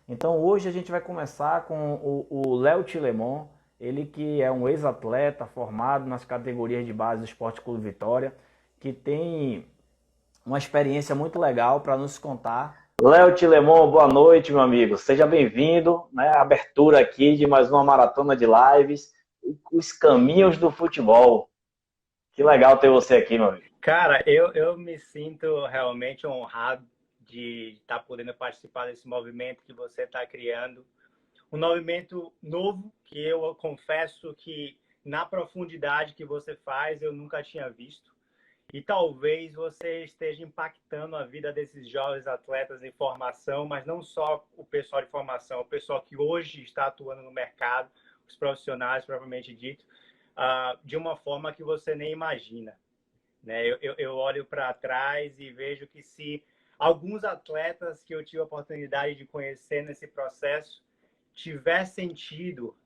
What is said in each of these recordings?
Então hoje a gente vai começar com o Léo Tilemon, ele que é um ex-atleta formado nas categorias de base do Esporte Clube Vitória, que tem uma experiência muito legal para nos contar. Léo Tilemon, boa noite, meu amigo. Seja bem-vindo, né? Abertura aqui de mais uma maratona de lives, os caminhos do futebol. Que legal ter você aqui, meu amigo. Cara, eu me sinto realmente honrado de estar podendo participar desse movimento que você está criando. Um movimento novo que eu confesso que, na profundidade que você faz, eu nunca tinha visto. E talvez você esteja impactando a vida desses jovens atletas em formação, mas não só o pessoal de formação, o pessoal que hoje está atuando no mercado, os profissionais, propriamente dito, de uma forma que você nem imagina. Né? Eu olho para trás e vejo que se alguns atletas que eu tive a oportunidade de conhecer nesse processo tivessem tido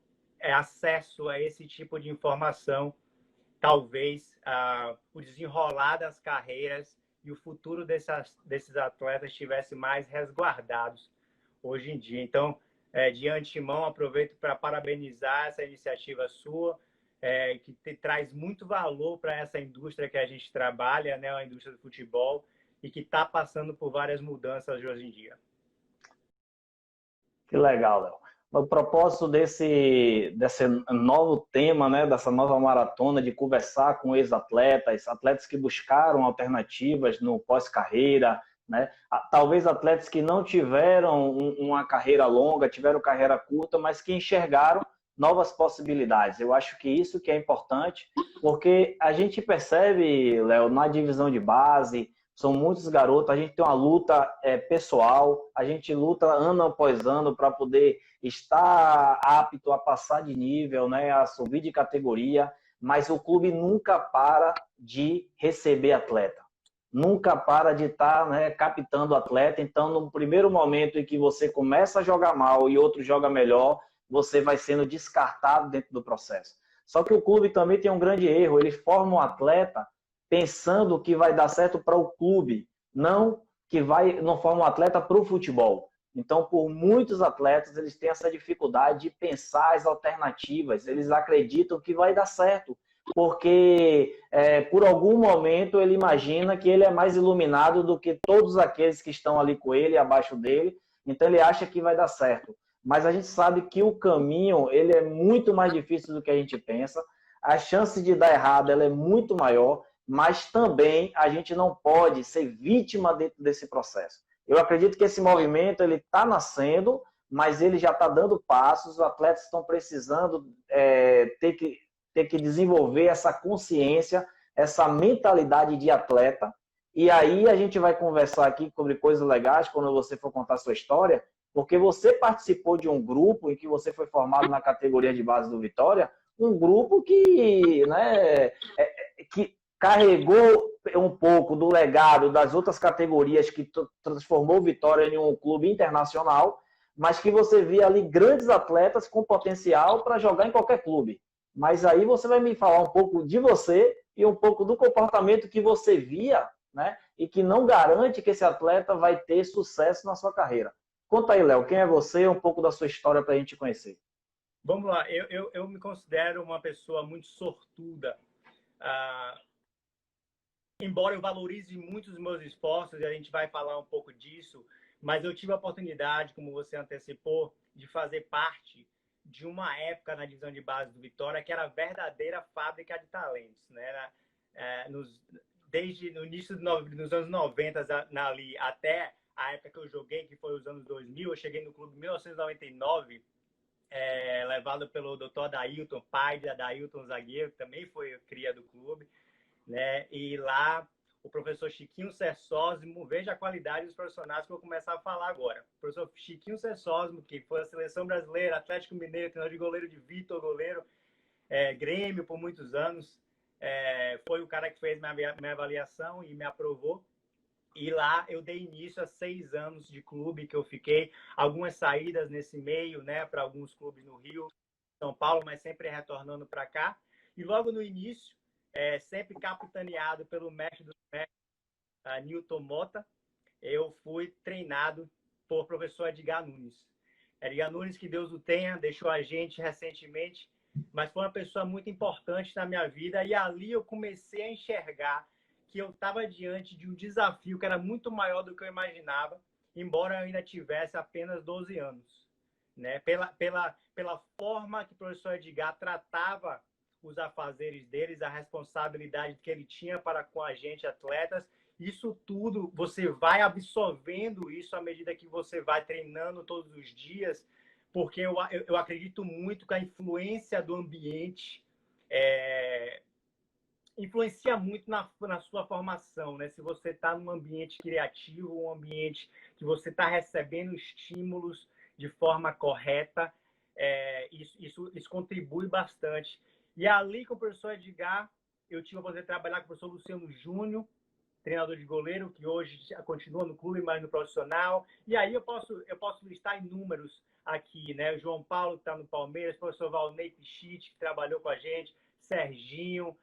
acesso a esse tipo de informação, talvez o desenrolar das carreiras e o futuro desses atletas estivesse mais resguardados hoje em dia. Então, de antemão, aproveito para parabenizar essa iniciativa sua, que traz muito valor para essa indústria que a gente trabalha, né, a indústria do futebol, e que está passando por várias mudanças de hoje em dia. Que legal, Léo. O propósito desse novo tema, né, dessa nova maratona, de conversar com ex-atletas, atletas que buscaram alternativas no pós-carreira, né? Talvez atletas que não tiveram uma carreira longa, tiveram carreira curta, mas que enxergaram novas possibilidades. Eu acho que isso que é importante, porque a gente percebe, Léo, na divisão de base, são muitos garotos, a gente tem uma luta pessoal, a gente luta ano após ano para poder estar apto a passar de nível, né, a subir de categoria, mas o clube nunca para de receber atleta, nunca para de estar, né, captando atleta. Então, no primeiro momento em que você começa a jogar mal e outro joga melhor, você vai sendo descartado dentro do processo. Só que o clube também tem um grande erro, ele forma um atleta pensando que vai dar certo para o clube, não forma um atleta para o futebol. Então, por muitos atletas, eles têm essa dificuldade de pensar as alternativas. Eles acreditam que vai dar certo, porque por algum momento ele imagina que ele é mais iluminado do que todos aqueles que estão ali com ele, abaixo dele. Então, ele acha que vai dar certo. Mas a gente sabe que o caminho ele é muito mais difícil do que a gente pensa. A chance de dar errado ela é muito maior, mas também a gente não pode ser vítima dentro desse processo. Eu acredito que esse movimento ele está nascendo, mas ele já está dando passos, os atletas estão precisando ter que desenvolver essa consciência, essa mentalidade de atleta, e aí a gente vai conversar aqui sobre coisas legais quando você for contar a sua história, porque você participou de um grupo em que você foi formado na categoria de base do Vitória, um grupo que carregou um pouco do legado das outras categorias que transformou o Vitória em um clube internacional, mas que você via ali grandes atletas com potencial para jogar em qualquer clube. Mas aí você vai me falar um pouco de você e um pouco do comportamento que você via, né? E que não garante que esse atleta vai ter sucesso na sua carreira. Conta aí, Léo, quem é você e um pouco da sua história para a gente conhecer. Vamos lá, eu me considero uma pessoa muito sortuda. Ah, Embora eu valorize muito os meus esforços, e a gente vai falar um pouco disso, mas eu tive a oportunidade, como você antecipou, de fazer parte de uma época na divisão de base do Vitória que era a verdadeira fábrica de talentos, né? Desde no início dos anos 90 ali até a época que eu joguei, que foi os anos 2000, eu cheguei no clube em 1999, levado pelo Dr. Adailton, pai de Adailton, zagueiro, que também foi cria do clube, né? E lá o professor Chiquinho Sersósimo, veja a qualidade dos profissionais que eu vou começar a falar agora. O professor Chiquinho Sersósimo, que foi a seleção brasileira, Atlético Mineiro, treinador de goleiro de Vitor, goleiro, Grêmio por muitos anos, foi o cara que fez minha avaliação e me aprovou. E lá eu dei início a 6 anos de clube que eu fiquei, algumas saídas nesse meio, né, para alguns clubes no Rio, São Paulo, mas sempre retornando para cá. E logo no início, sempre capitaneado pelo mestre dos mestres, Newton Mota, eu fui treinado por professor Edgar Nunes. Edgar Nunes, que Deus o tenha, deixou a gente recentemente, mas foi uma pessoa muito importante na minha vida. E ali eu comecei a enxergar que eu estava diante de um desafio que era muito maior do que eu imaginava, embora eu ainda tivesse apenas 12 anos. Né? Pela forma que o professor Edgar tratava os afazeres deles, a responsabilidade que ele tinha para com a gente, atletas, isso tudo, você vai absorvendo isso à medida que você vai treinando todos os dias, porque eu acredito muito que a influência do ambiente influencia muito na sua formação, né? Se você está num ambiente criativo, um ambiente que você está recebendo estímulos de forma correta, isso contribui bastante. E ali com o professor Edgar, eu tive a oportunidade de trabalhar com o professor Luciano Júnior, treinador de goleiro, que hoje continua no clube, mas no profissional. E aí eu posso listar inúmeros aqui, né? O João Paulo, que está no Palmeiras, o professor Valnei Pichit, que trabalhou com a gente, Serginho,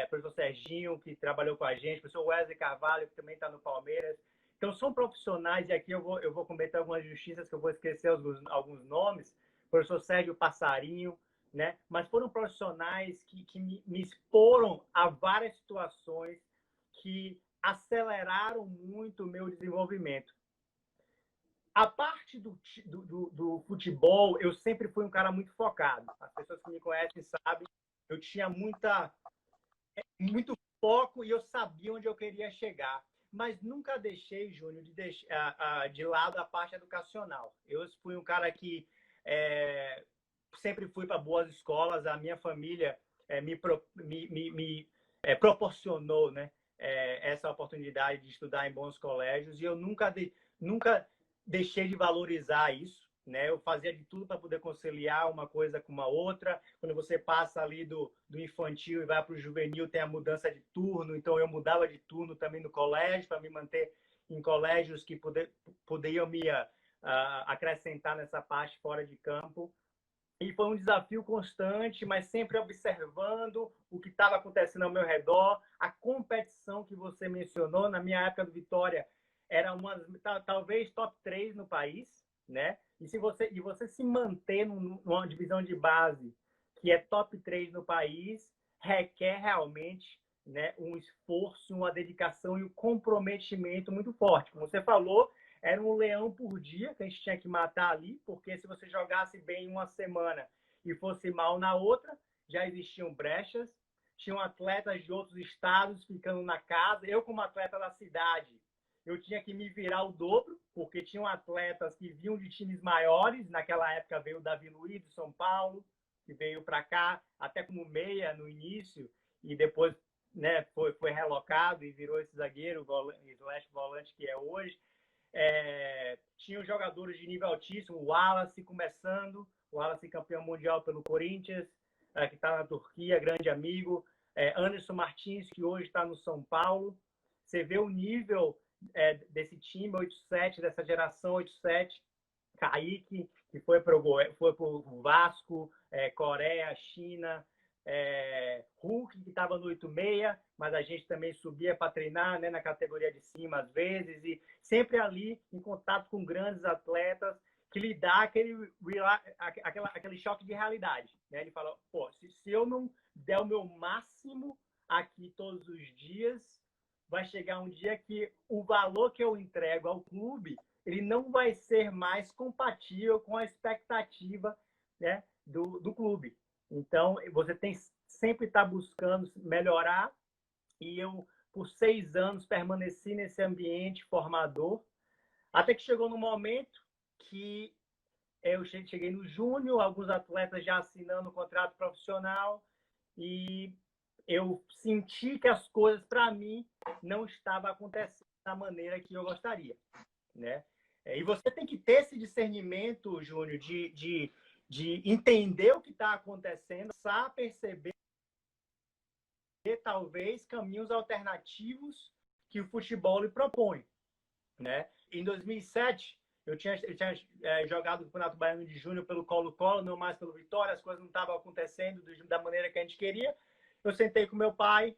professor Serginho, que trabalhou com a gente, professor Wesley Carvalho, que também está no Palmeiras. Então, são profissionais, e aqui eu vou cometer algumas justiças, que eu vou esquecer alguns nomes, professor Sérgio Passarinho, né? Mas foram profissionais que me exporam a várias situações que aceleraram muito o meu desenvolvimento. A parte do futebol, eu sempre fui um cara muito focado. As pessoas que me conhecem sabem, eu tinha muito foco e eu sabia onde eu queria chegar. Mas nunca deixei, Júnior, de lado a parte educacional. Eu fui um cara que sempre fui para boas escolas. A minha família me proporcionou, né, essa oportunidade de estudar em bons colégios, e eu nunca deixei de valorizar isso. Né? Eu fazia de tudo para poder conciliar uma coisa com uma outra. Quando você passa ali do infantil e vai para o juvenil, tem a mudança de turno. Então, eu mudava de turno também no colégio, para me manter em colégios que poderiam me acrescentar nessa parte fora de campo. E foi um desafio constante, mas sempre observando o que estava acontecendo ao meu redor. A competição que você mencionou, na minha época do Vitória, era talvez top 3 no país, né? E você se manter numa divisão de base que é top 3 no país, requer realmente, né, um esforço, uma dedicação e um comprometimento muito forte. Como você falou, era um leão por dia que a gente tinha que matar ali, porque se você jogasse bem uma semana e fosse mal na outra, já existiam brechas, tinham atletas de outros estados ficando na casa. Eu, como atleta da cidade, eu tinha que me virar o dobro, porque tinham atletas que vinham de times maiores. Naquela época veio o Davi Luiz do São Paulo, que veio para cá até como meia no início, e depois, né, foi relocado e virou esse zagueiro, volante que é hoje. Tinham jogadores de nível altíssimo, o Wallace começando, o Wallace campeão mundial pelo Corinthians, que está na Turquia, grande amigo, Anderson Martins, que hoje está no São Paulo. Você vê o nível desse time 87, dessa geração 87, Kaique, que foi para o Vasco, Coreia, China, Hulk, que estava no 86, mas a gente também subia para treinar, né, na categoria de cima às vezes, e sempre ali em contato com grandes atletas, que lhe dá aquele choque de realidade. Né? Ele fala, pô, se eu não der o meu máximo aqui todos os dias, vai chegar um dia que o valor que eu entrego ao clube, ele não vai ser mais compatível com a expectativa, né, do clube. Então, você tem sempre estar buscando melhorar, e eu, por 6 anos, permaneci nesse ambiente formador, até que chegou no momento que eu cheguei no júnior, alguns atletas já assinando o contrato profissional, e eu senti que as coisas, para mim, não estavam acontecendo da maneira que eu gostaria. Né? E você tem que ter esse discernimento, Júnior, de entender o que está acontecendo, saber perceber talvez caminhos alternativos que o futebol lhe propõe. Né? Em 2007, eu tinha jogado o Campeonato Baiano de Júnior pelo Colo-Colo, não mais pelo Vitória, as coisas não estavam acontecendo da maneira que a gente queria. Eu sentei com meu pai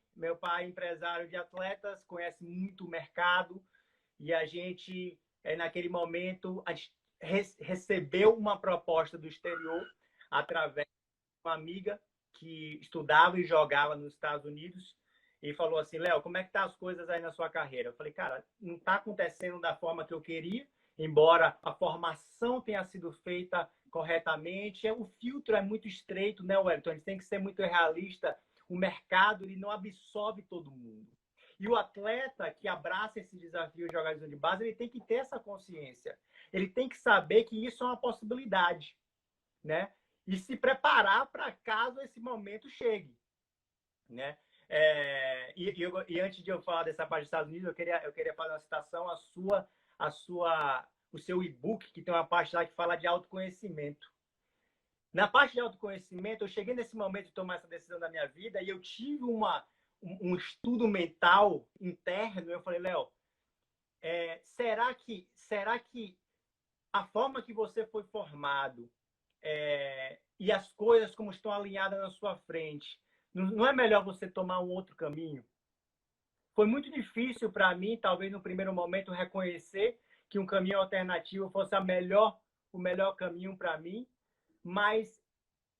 empresário de atletas, conhece muito o mercado, e a gente, naquele momento, recebeu uma proposta do exterior através de uma amiga que estudava e jogava nos Estados Unidos e falou assim, Léo, como é que tá as coisas aí na sua carreira? Eu falei, cara, não está acontecendo da forma que eu queria, embora a formação tenha sido feita corretamente, o filtro é muito estreito, né, Wellington? A gente tem que ser muito realista, o mercado ele não absorve todo mundo. E o atleta que abraça esse desafio de jogador de base, ele tem que ter essa consciência. Ele tem que saber que isso é uma possibilidade, né? E se preparar para caso esse momento chegue, né? E antes de eu falar dessa parte dos Estados Unidos, eu queria fazer uma citação o seu e-book, que tem uma parte lá que fala de autoconhecimento. Na parte de autoconhecimento, eu cheguei nesse momento de tomar essa decisão da minha vida e eu tive um estudo mental interno. Eu falei, Léo, será que a forma que você foi formado e as coisas como estão alinhadas na sua frente, não é melhor você tomar um outro caminho? Foi muito difícil para mim, talvez no primeiro momento, reconhecer que um caminho alternativo fosse o melhor caminho para mim, mas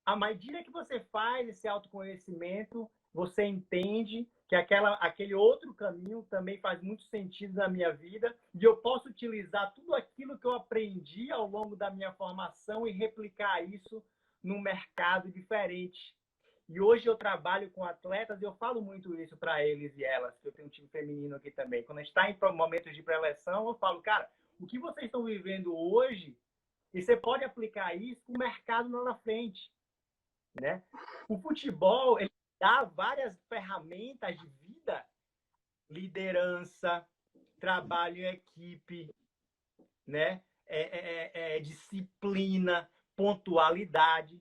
à medida que você faz esse autoconhecimento, você entende que aquele outro caminho também faz muito sentido na minha vida e eu posso utilizar tudo aquilo que eu aprendi ao longo da minha formação e replicar isso num mercado diferente. E hoje eu trabalho com atletas e eu falo muito isso para eles e elas, que eu tenho um time feminino aqui também. Quando a gente está em momentos de pré-eleção, eu falo, cara, o que vocês estão vivendo hoje, e você pode aplicar isso para o mercado lá na frente, né? O futebol, ele dá várias ferramentas de vida, liderança, trabalho em equipe, né? Disciplina, pontualidade,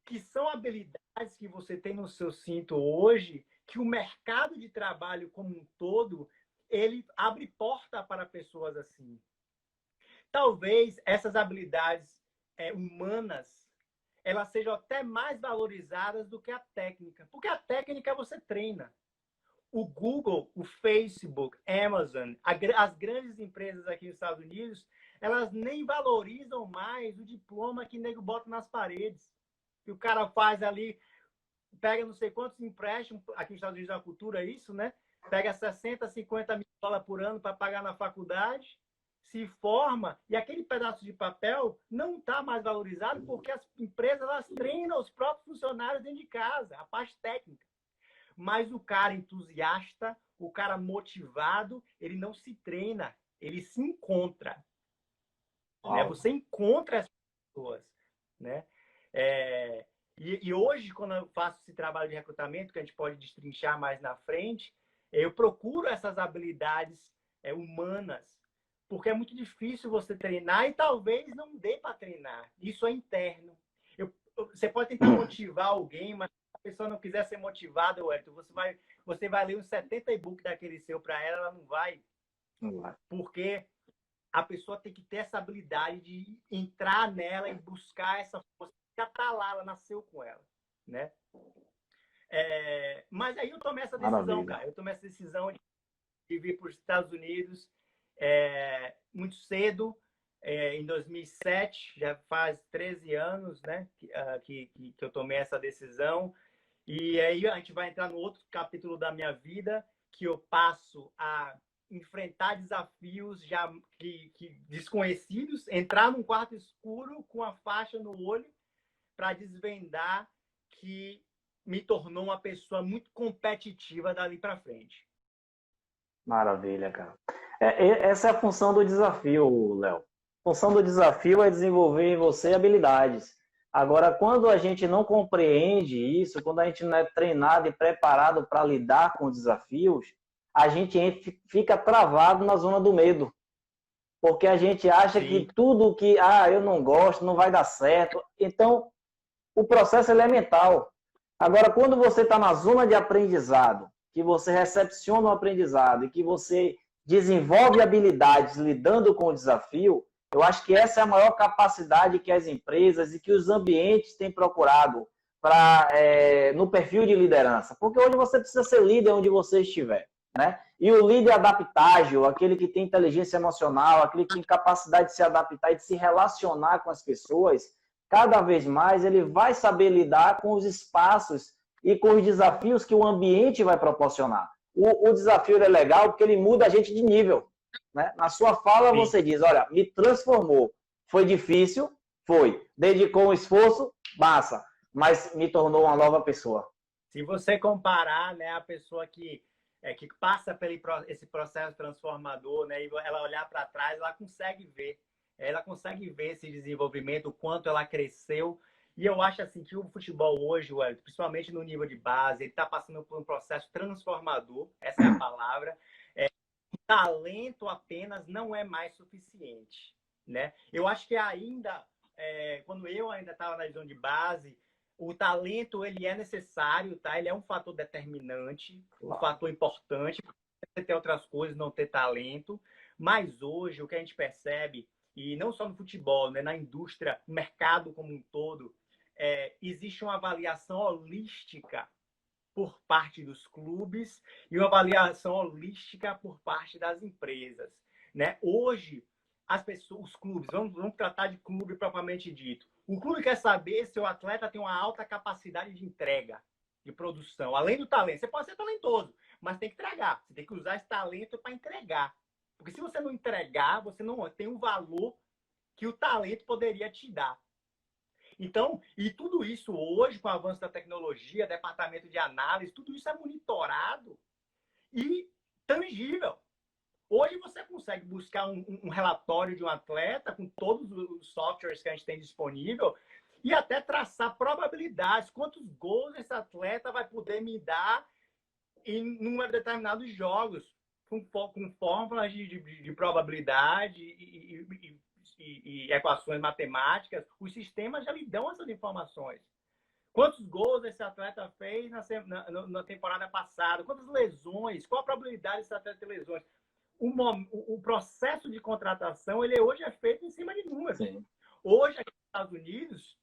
que são habilidades que você tem no seu cinto hoje, que o mercado de trabalho como um todo, ele abre porta para pessoas assim. Talvez essas habilidades humanas, elas sejam até mais valorizadas do que a técnica, porque a técnica você treina. O Google, o Facebook, Amazon, as grandes empresas aqui nos Estados Unidos, elas nem valorizam mais o diploma que o nego bota nas paredes. Que o cara faz ali, pega não sei quantos empréstimos, aqui nos Estados Unidos a cultura é isso, né? Pega 60, 50 mil dólares por ano para pagar na faculdade, se forma, e aquele pedaço de papel não está mais valorizado porque as empresas elas treinam os próprios funcionários dentro de casa, a parte técnica. Mas o cara entusiasta, o cara motivado, ele não se treina, ele se encontra. Né? Você encontra as pessoas, né? E hoje, quando eu faço esse trabalho de recrutamento, que a gente pode destrinchar mais na frente, eu procuro essas habilidades humanas, porque é muito difícil você treinar e talvez não dê para treinar. Isso é interno. Você pode tentar motivar alguém, mas se a pessoa não quiser ser motivada, Wellington, você vai ler uns 70 e-book daquele seu para ela não vai. Não vai. Porque a pessoa tem que ter essa habilidade de entrar nela e buscar essa força. Já está lá, ela nasceu com ela, né? Mas aí eu tomei essa decisão, cara. Eu tomei essa decisão de vir para os Estados Unidos muito cedo, em 2007, já faz 13 anos, né, que eu tomei essa decisão. E aí a gente vai entrar no outro capítulo da minha vida, que eu passo a enfrentar desafios já que desconhecidos, entrar num quarto escuro com a faixa no olho para desvendar que me tornou uma pessoa muito competitiva dali para frente. Maravilha, cara. Essa é a função do desafio, Léo. A função do desafio é desenvolver em você habilidades. Agora, quando a gente não compreende isso, quando a gente não é treinado e preparado para lidar com desafios, a gente fica travado na zona do medo. Porque a gente acha que tudo que eu não gosto, não vai dar certo. Então, o processo é mental. Agora, quando você está na zona de aprendizado, que você recepciona o aprendizado e que você desenvolve habilidades lidando com o desafio, eu acho que essa é a maior capacidade que as empresas e que os ambientes têm procurado no perfil de liderança. Porque hoje você precisa ser líder onde você estiver. né? E o líder adaptável, aquele que tem inteligência emocional, aquele que tem capacidade de se adaptar e de se relacionar com as pessoas, cada vez mais ele vai saber lidar com os espaços e com os desafios que o ambiente vai proporcionar. O desafio é legal porque ele muda a gente de nível, né? Na sua fala você diz, olha, me transformou. Foi difícil? Foi. Dedicou um esforço? Massa. Mas me tornou uma nova pessoa. Se você comparar, né, a pessoa que passa por esse processo transformador, né, e ela olhar para trás, ela consegue ver esse desenvolvimento, o quanto ela cresceu. E eu acho assim que o futebol hoje, principalmente no nível de base, ele está passando por um processo transformador, essa é a palavra. Talento apenas não é mais suficiente, né? Eu acho que ainda, quando eu ainda estava na divisão de base, o talento ele é necessário, tá? Ele é um fator determinante, um fator importante. Você ter outras coisas, não ter talento. Mas hoje o que a gente percebe, e não só no futebol, né? Na indústria, no mercado como um todo, existe uma avaliação holística por parte dos clubes e uma avaliação holística por parte das empresas, né? Hoje, as pessoas, os clubes, vamos tratar de clube propriamente dito. O clube quer saber se o atleta tem uma alta capacidade de entrega, de produção, além do talento. Você pode ser talentoso, mas tem que entregar. Você tem que usar esse talento para entregar. Porque se você não entregar, você não tem o valor que o talento poderia te dar. Então, e tudo isso hoje, com o avanço da tecnologia, departamento de análise, tudo isso é monitorado e tangível. Hoje você consegue buscar um relatório de um atleta com todos os softwares que a gente tem disponível e até traçar probabilidades, quantos gols esse atleta vai poder me dar em determinados jogos, com fórmulas de probabilidade e equações matemáticas. Os sistemas já lhe dão essas informações. Quantos gols esse atleta fez na temporada passada? Quantas lesões? Qual a probabilidade desse atleta ter lesões? O processo de contratação, ele hoje é feito em cima de números. Sim. Hoje, aqui nos Estados Unidos,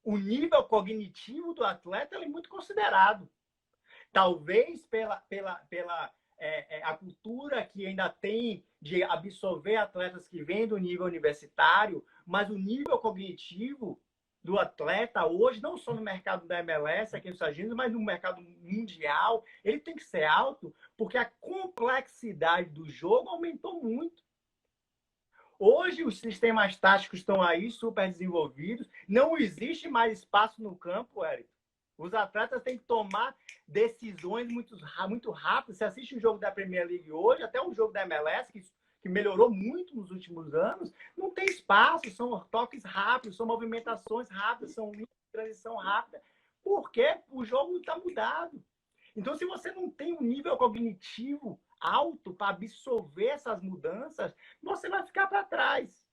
o nível cognitivo do atleta é muito considerado. Talvez pela a cultura que ainda tem de absorver atletas que vêm do nível universitário, mas o nível cognitivo do atleta hoje, não só no mercado da MLS, aqui nos Estados Unidos, mas no mercado mundial, ele tem que ser alto, porque a complexidade do jogo aumentou muito. Hoje, os sistemas táticos estão aí, super desenvolvidos, não existe mais espaço no campo, Érico. Os atletas têm que tomar decisões muito rápidas. Você assiste o jogo da Premier League hoje, até o jogo da MLS, que melhorou muito nos últimos anos, não tem espaço, são toques rápidos, são movimentações rápidas, são linhas de transição rápida, porque o jogo está mudado. Então, se você não tem um nível cognitivo alto para absorver essas mudanças, você vai ficar para trás,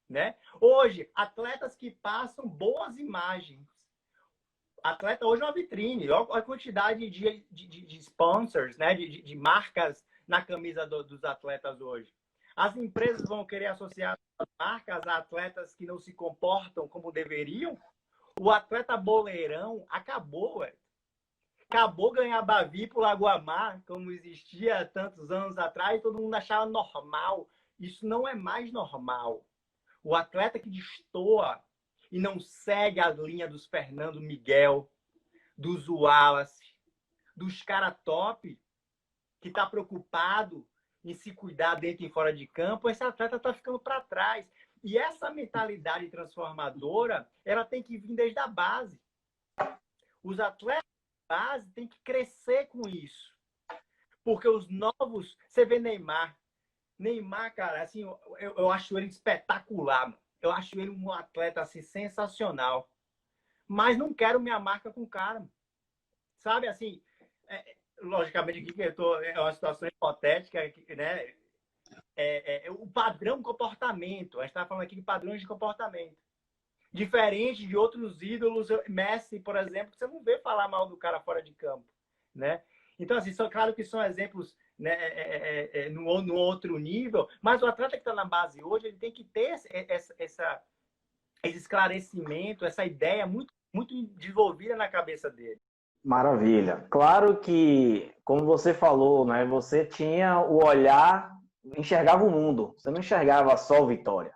né? Hoje, atletas que passam boas imagens. Atleta hoje é uma vitrine. Olha a quantidade de sponsors, né? de marcas na camisa dos atletas hoje. As empresas vão querer associar as marcas a atletas que não se comportam como deveriam. O atleta boleirão acabou, ué. Acabou ganhar Bavi pro Lagoamar, como existia tantos anos atrás, todo mundo achava normal. Isso não é mais normal. O atleta que destoa e não segue a linha dos Fernando Miguel, dos Wallace, dos cara top, que está preocupado em se cuidar dentro e fora de campo, esse atleta está ficando para trás. E essa mentalidade transformadora, ela tem que vir desde a base. Os atletas da base têm que crescer com isso. Porque os novos... Você vê Neymar. Neymar, cara, assim, eu acho ele espetacular, mano. Eu acho ele um atleta assim, sensacional. Mas não quero minha marca com o cara. Sabe, assim, logicamente aqui que é uma situação hipotética, né? O padrão comportamento. A gente está falando aqui de padrões de comportamento. Diferente de outros ídolos, Messi, por exemplo, você não vê falar mal do cara fora de campo, né? Então, assim, claro que são exemplos, né, no outro nível, mas o atleta que está na base hoje, ele tem que ter esse esclarecimento, essa ideia muito, muito desenvolvida na cabeça dele. Maravilha. Claro que, como você falou, né, você tinha o olhar, enxergava o mundo. Você não enxergava só o Vitória.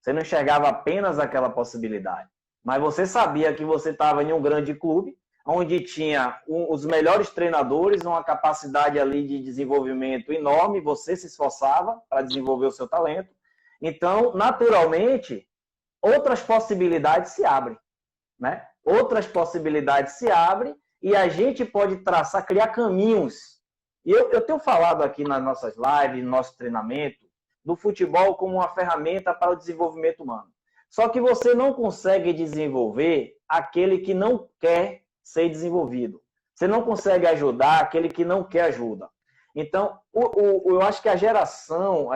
Você não enxergava apenas aquela possibilidade. Mas você sabia que você estava em um grande clube, onde tinha os melhores treinadores, uma capacidade ali de desenvolvimento enorme, você se esforçava para desenvolver o seu talento. Então, naturalmente, outras possibilidades se abrem, né? Outras possibilidades se abrem e a gente pode traçar, criar caminhos. E eu tenho falado aqui nas nossas lives, no nosso treinamento, do futebol como uma ferramenta para o desenvolvimento humano. Só que você não consegue desenvolver aquele que não quer ser desenvolvido. Você não consegue ajudar aquele que não quer ajuda. Então, eu acho que a geração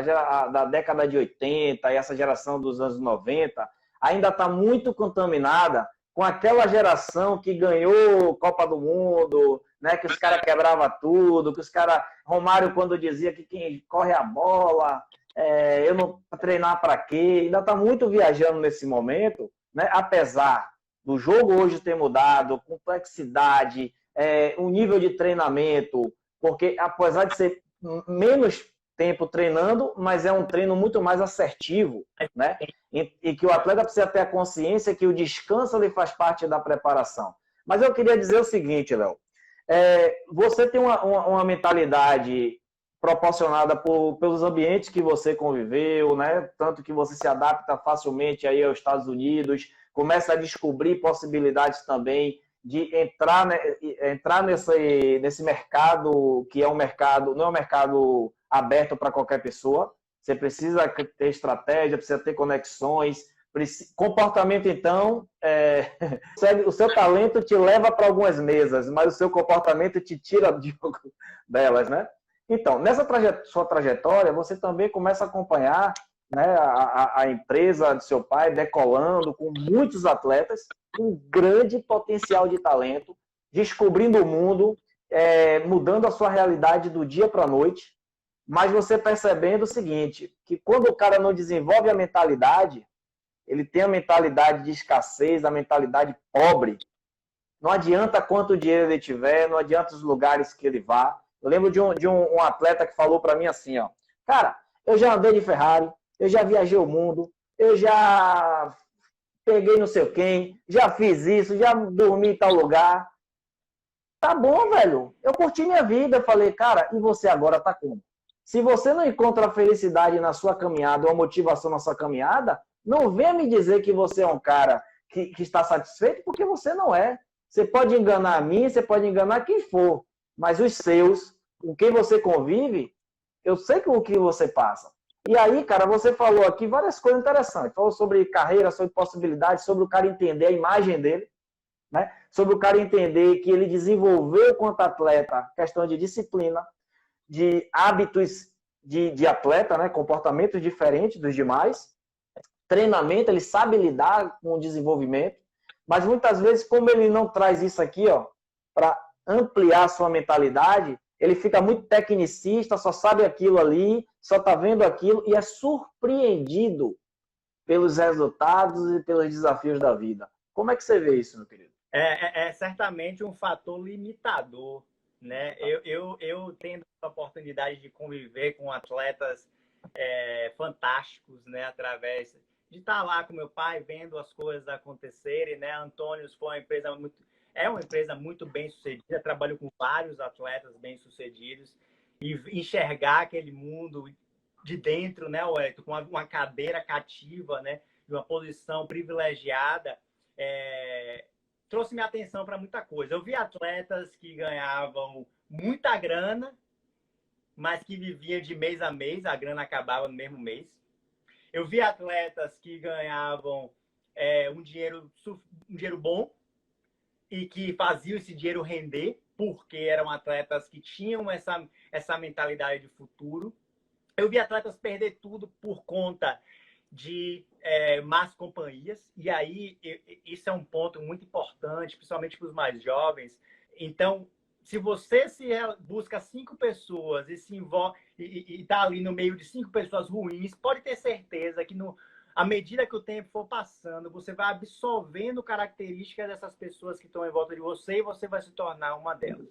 da década de 80 e essa geração dos anos 90 ainda está muito contaminada com aquela geração que ganhou Copa do Mundo, né, que os caras quebravam tudo, que os caras... Romário, quando dizia que quem corre a bola, eu não treinar para quê? Ainda está muito viajando nesse momento, né, apesar do jogo hoje ter mudado, complexidade, o nível de treinamento, porque apesar de ser menos tempo treinando, mas é um treino muito mais assertivo, né? E que o atleta precisa ter a consciência que o descanso ele faz parte da preparação. Mas eu queria dizer o seguinte, Léo, você tem uma mentalidade proporcionada pelos ambientes que você conviveu, né? Tanto que você se adapta facilmente aí aos Estados Unidos, começa a descobrir possibilidades também de entrar nesse mercado que é um mercado, não é um mercado aberto para qualquer pessoa. Você precisa ter estratégia, precisa ter conexões. Comportamento, então, o seu talento te leva para algumas mesas, mas o seu comportamento te tira delas, né? Então, nessa sua trajetória, você também começa a acompanhar, né, a empresa do seu pai decolando com muitos atletas, com grande potencial de talento, descobrindo o mundo, mudando a sua realidade do dia para a noite, mas você percebendo o seguinte, que quando o cara não desenvolve a mentalidade, ele tem a mentalidade de escassez, a mentalidade pobre, não adianta quanto dinheiro ele tiver, não adianta os lugares que ele vá. Eu lembro de um atleta que falou para mim assim, ó, cara, eu já andei de Ferrari, eu já viajei o mundo, eu já peguei não sei quem, já fiz isso, já dormi em tal lugar. Tá bom, velho, eu curti minha vida. Eu falei, cara, e você agora tá como? Se você não encontra a felicidade na sua caminhada, ou a motivação na sua caminhada, não venha me dizer que você é um cara que está satisfeito, porque você não é. Você pode enganar a mim, você pode enganar quem for, mas os seus, com quem você convive, eu sei com o que você passa. E aí, cara, você falou aqui várias coisas interessantes. Falou sobre carreira, sobre possibilidades, sobre o cara entender a imagem dele, né? Sobre o cara entender que ele desenvolveu, quanto atleta, questão de disciplina, de hábitos de atleta, né? Comportamentos diferentes dos demais, treinamento, ele sabe lidar com o desenvolvimento, mas muitas vezes, como ele não traz isso aqui, ó, para ampliar a sua mentalidade, ele fica muito tecnicista, só sabe aquilo ali, só está vendo aquilo e é surpreendido pelos resultados e pelos desafios da vida. Como é que você vê isso, meu querido? É certamente um fator limitador, né? Eu tendo a oportunidade de conviver com atletas fantásticos, né? Através de estar lá com meu pai, vendo as coisas acontecerem, né? Antônio foi uma empresa muito bem sucedida, trabalho com vários atletas bem sucedidos e enxergar aquele mundo de dentro, né, Wellington, com uma cadeira cativa, né? De uma posição privilegiada, trouxe minha atenção para muita coisa. Eu vi atletas que ganhavam muita grana, mas que viviam de mês a mês, a grana acabava no mesmo mês. Eu vi atletas que ganhavam um dinheiro bom e que faziam esse dinheiro render, porque eram atletas que tinham essa mentalidade de futuro. Eu vi atletas perder tudo por conta de más companhias, e aí isso é um ponto muito importante, principalmente para os mais jovens. Então, se você busca 5 pessoas e se envolve e está ali no meio de 5 pessoas ruins, pode ter certeza que À medida que o tempo for passando, você vai absorvendo características dessas pessoas que estão em volta de você e você vai se tornar uma delas.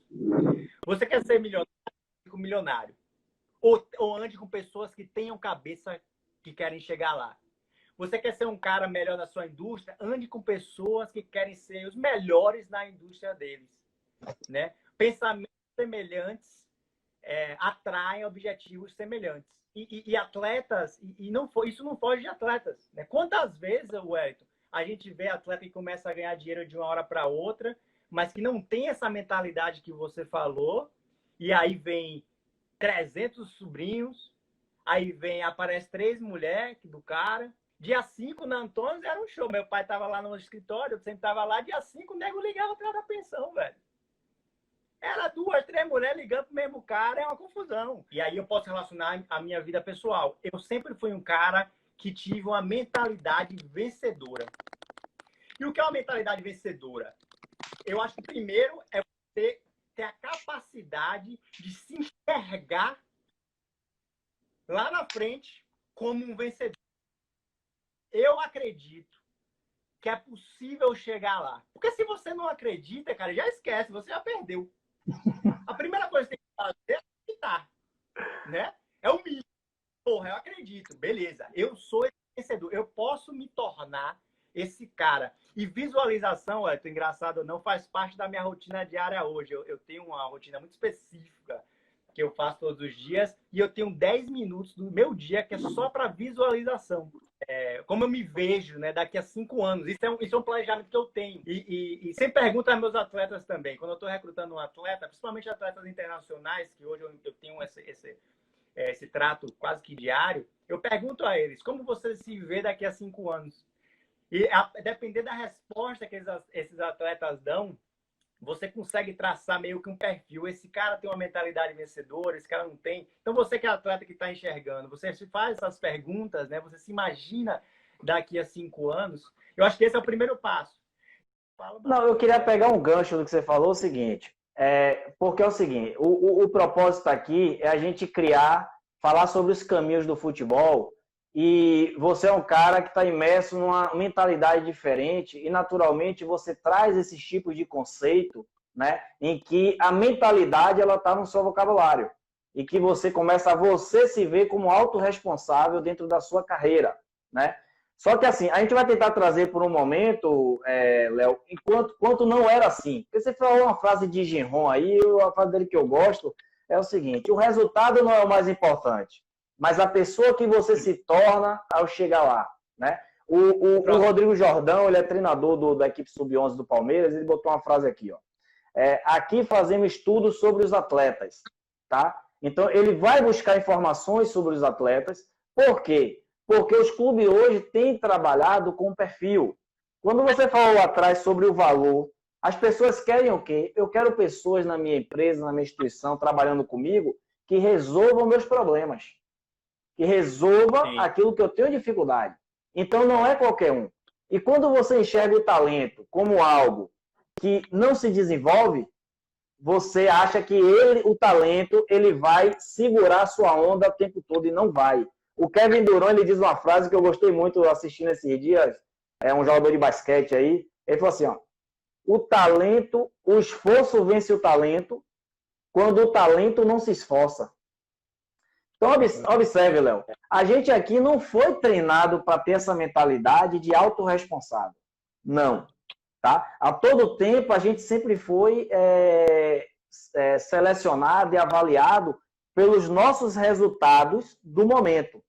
Você quer ser milionário? Ou ande com pessoas que tenham cabeça que querem chegar lá. Você quer ser um cara melhor na sua indústria? Ande com pessoas que querem ser os melhores na indústria deles, né? Pensamentos semelhantes atraem objetivos semelhantes. E atletas, isso não foge de atletas, né? Quantas vezes, Wellington, a gente vê atleta que começa a ganhar dinheiro de uma hora para outra, mas que não tem essa mentalidade que você falou, e aí vem 300 sobrinhos, aí aparece 3 mulheres do cara. Dia 5 na Antônio era um show. Meu pai tava lá no escritório, eu sempre tava lá. Dia 5 o nego ligava atrás da pensão, velho. Era 2, 3 mulheres ligando pro mesmo cara, é uma confusão. E aí eu posso relacionar a minha vida pessoal. Eu sempre fui um cara que tive uma mentalidade vencedora. E o que é uma mentalidade vencedora? Eu acho que primeiro é você ter a capacidade de se enxergar lá na frente como um vencedor. Eu acredito que é possível chegar lá. Porque se você não acredita, cara, já esquece, você já perdeu. A primeira coisa que tem que fazer é acreditar, né? É o mínimo. Porra, eu acredito. Beleza, eu sou esse vencedor. Eu posso me tornar esse cara. E visualização, engraçado ou não, faz parte da minha rotina diária hoje. Eu tenho uma rotina muito específica que eu faço todos os dias e eu tenho 10 minutos do meu dia que é só para visualização. Como eu me vejo, né, daqui a 5 anos. Isso é um planejamento que eu tenho. E sempre pergunto aos meus atletas também. Quando eu estou recrutando um atleta, principalmente atletas internacionais, que hoje eu tenho esse trato quase que diário, eu pergunto a eles, como você se vê daqui a 5 anos? E depender da resposta que esses atletas dão, você consegue traçar meio que um perfil. Esse cara tem uma mentalidade vencedora, esse cara não tem. Então, você que é atleta que está enxergando, você se faz essas perguntas, né? Você se imagina daqui a 5 anos. Eu acho que esse é o primeiro passo. Não, eu queria pegar um gancho do que você falou, o seguinte. Porque é o seguinte, o propósito aqui é a gente falar sobre os caminhos do futebol. E você é um cara que está imerso numa mentalidade diferente e, naturalmente, você traz esses tipos de conceito, né, em que a mentalidade está no seu vocabulário e que você começa a se ver como autorresponsável dentro da sua carreira, né? Só que, assim, a gente vai tentar trazer por um momento, Léo, enquanto não era assim. Porque você falou uma frase de Ginron aí, a frase dele que eu gosto é o seguinte: o resultado não é o mais importante, mas a pessoa que você se torna ao chegar lá, né? O Rodrigo Jordão, ele é treinador da equipe Sub-11 do Palmeiras, ele botou uma frase aqui, ó. Aqui fazemos estudos sobre os atletas, tá? Então, ele vai buscar informações sobre os atletas. Por quê? Porque os clubes hoje têm trabalhado com perfil. Quando você falou atrás sobre o valor, as pessoas querem o quê? Eu quero pessoas na minha empresa, na minha instituição, trabalhando comigo, que resolvam meus problemas. Que resolva aquilo que eu tenho dificuldade. Então, não é qualquer um. E quando você enxerga o talento como algo que não se desenvolve, você acha que o talento, ele vai segurar a sua onda o tempo todo, e não vai. O Kevin Durant, ele diz uma frase que eu gostei muito assistindo esses dias, um jogador de basquete aí, ele falou assim, ó: o esforço vence o talento quando o talento não se esforça. Então, observe, Léo, a gente aqui não foi treinado para ter essa mentalidade de autorresponsável. Não. Tá? A todo tempo, a gente sempre foi selecionado e avaliado pelos nossos resultados do momento.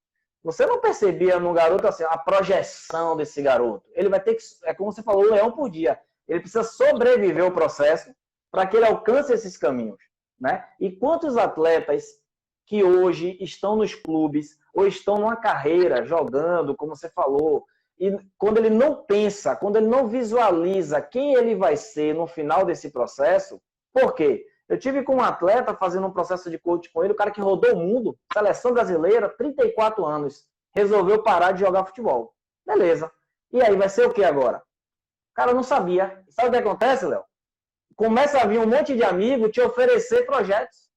Você não percebia no garoto assim, a projeção desse garoto. Ele vai ter que, como você falou, 1 leão por dia. Ele precisa sobreviver ao processo para que ele alcance esses caminhos, né? E quantos atletas que hoje estão nos clubes ou estão numa carreira jogando, como você falou, e quando ele não pensa, quando ele não visualiza quem ele vai ser no final desse processo. Por quê? Eu tive com um atleta fazendo um processo de coaching com ele, o cara que rodou o mundo, seleção brasileira, 34 anos, resolveu parar de jogar futebol. Beleza. E aí, vai ser o que agora? O cara não sabia. Sabe o que acontece, Léo? Começa a vir um monte de amigo te oferecer projetos.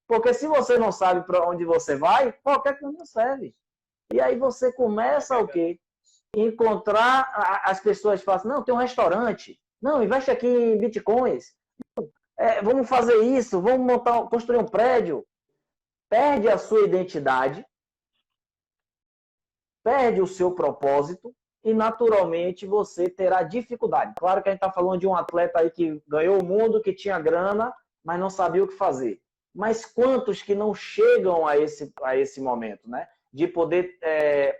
Porque se você não sabe para onde você vai, qualquer coisa serve. E aí você começa o quê? encontrar as pessoas que falam assim, não, tem um restaurante, não, investe aqui em bitcoins, vamos fazer isso, vamos construir um prédio. Perde a sua identidade, perde o seu propósito e, naturalmente, você terá dificuldade. Claro que a gente está falando de um atleta aí que ganhou o mundo, que tinha grana, mas não sabia o que fazer. Mas quantos que não chegam a esse momento, né? De poder...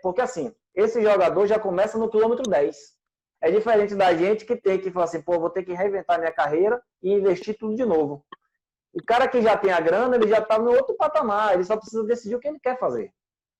porque, assim, esse jogador já começa no quilômetro 10. É diferente da gente que tem que falar assim, pô, vou ter que reinventar minha carreira e investir tudo de novo. O cara que já tem a grana, ele já está no outro patamar, ele só precisa decidir o que ele quer fazer,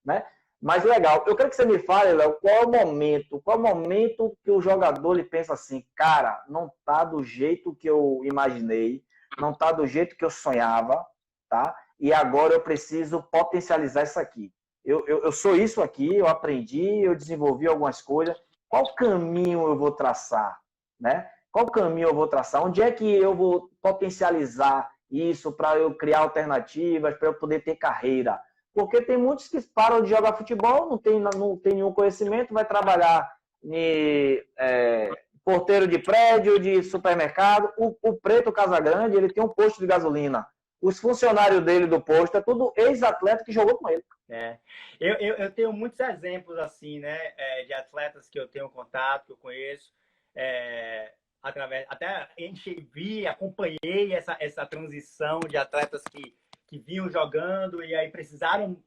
né? Mas legal, eu quero que você me fale, Léo, qual é o momento que o jogador ele pensa assim, cara, não tá do jeito que eu imaginei, não tá do jeito que eu sonhava, tá? E agora eu preciso potencializar isso aqui. Eu sou isso aqui, eu aprendi, eu desenvolvi algumas coisas. Qual caminho eu vou traçar, né? Qual caminho eu vou traçar? Onde é que eu vou potencializar isso para eu criar alternativas, para eu poder ter carreira? Porque tem muitos que param de jogar futebol, não tem nenhum conhecimento, vai trabalhar de porteiro de prédio, de supermercado. O Preto Casagrande, ele tem um posto de gasolina. Os funcionários dele do posto é tudo ex-atleta que jogou com ele. Eu tenho muitos exemplos assim, né, de atletas que eu tenho contato, que eu conheço, até acompanhei essa transição de atletas que vinham jogando e aí precisaram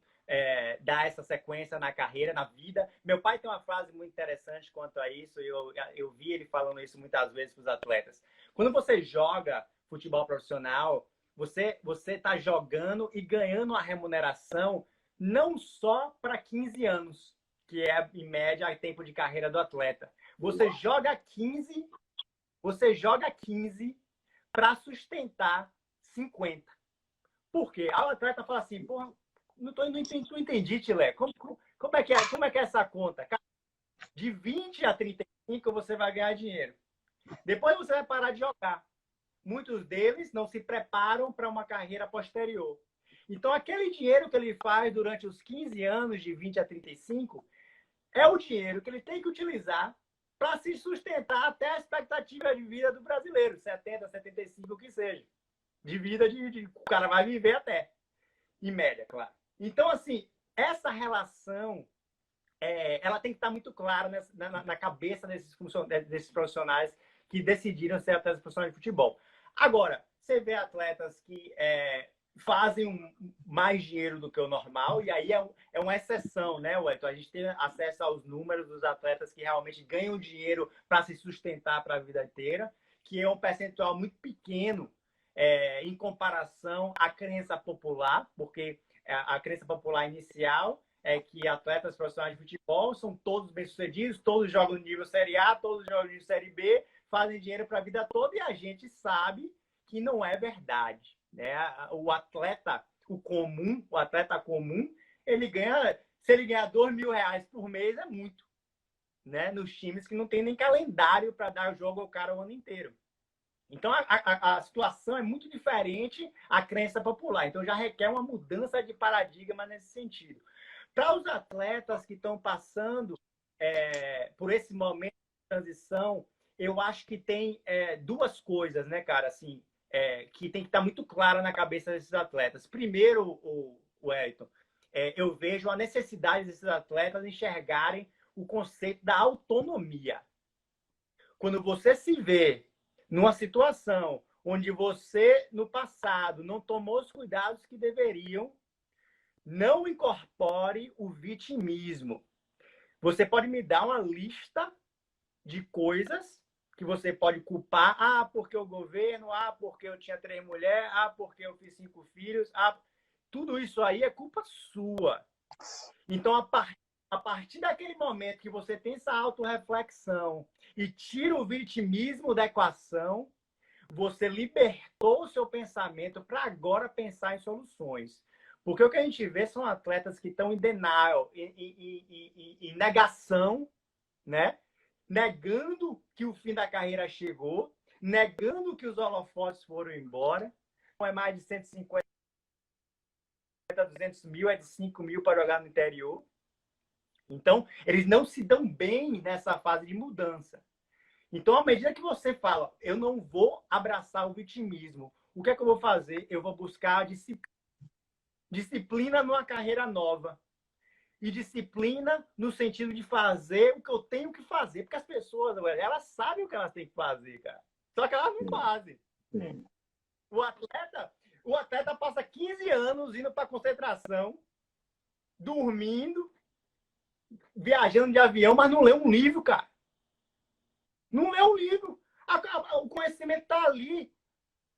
dar essa sequência na carreira, na vida. Meu pai tem uma frase muito interessante quanto a isso, eu vi ele falando isso muitas vezes para os atletas. Quando você joga futebol profissional, você está jogando e ganhando uma remuneração não só para 15 anos, que é, em média, o tempo de carreira do atleta. Você joga 15 para sustentar 50. Por quê? A atleta fala assim, porra, não entendi, Tilé. Como é que é essa conta? De 20 a 35 você vai ganhar dinheiro. Depois você vai parar de jogar. Muitos deles não se preparam para uma carreira posterior. Então, aquele dinheiro que ele faz durante os 15 anos, de 20 a 35, é o dinheiro que ele tem que utilizar para se sustentar até a expectativa de vida do brasileiro, 70, 75, o que seja. De vida, o cara vai viver até. Em média, claro. Então, assim, essa relação, ela tem que estar muito clara na cabeça desses profissionais que decidiram ser atletas profissionais de futebol. Agora, você vê atletas que fazem mais dinheiro do que o normal, e aí é uma exceção, né, Wellington? A gente tem acesso aos números dos atletas que realmente ganham dinheiro para se sustentar para a vida inteira, que é um percentual muito pequeno em comparação à crença popular, porque a crença popular inicial é que atletas profissionais de futebol são todos bem-sucedidos, todos jogam no nível Série A, todos jogam no nível Série B, fazem dinheiro para a vida toda, e a gente sabe que não é verdade, né? O atleta comum, ele ganha, se ele ganhar R$2.000 por mês, é muito, né? Nos times que não tem nem calendário para dar jogo ao cara o ano inteiro. Então, a situação é muito diferente à crença popular. Então, já requer uma mudança de paradigma nesse sentido. Para os atletas que estão passando por esse momento de transição, eu acho que tem duas coisas, né, cara, assim, que tem que estar muito clara na cabeça desses atletas. Primeiro, o Wellington, eu vejo a necessidade desses atletas enxergarem o conceito da autonomia. Quando você se vê numa situação onde você, no passado, não tomou os cuidados que deveriam, não incorpore o vitimismo. Você pode me dar uma lista de coisas que você pode culpar. Ah, porque o governo, porque eu tinha 3 mulheres, porque eu fiz 5 filhos. Tudo isso aí é culpa sua. Então, a partir daquele momento que você tem essa autorreflexão e tira o vitimismo da equação, você libertou o seu pensamento para agora pensar em soluções. Porque o que a gente vê são atletas que estão em denial, em negação, né? Negando que o fim da carreira chegou, negando que os holofotes foram embora. Não é mais de 150, 200 mil, é de 5 mil para jogar no interior. Então, eles não se dão bem nessa fase de mudança. Então, à medida que você fala, eu não vou abraçar o vitimismo, o que é que eu vou fazer? Eu vou buscar disciplina numa carreira nova. E disciplina no sentido de fazer o que eu tenho que fazer. Porque as pessoas, elas sabem o que elas têm que fazer, cara. Só que elas não fazem. O atleta passa 15 anos indo para concentração, dormindo, viajando de avião, mas não lê um livro, cara. Não lê um livro. O conhecimento está ali.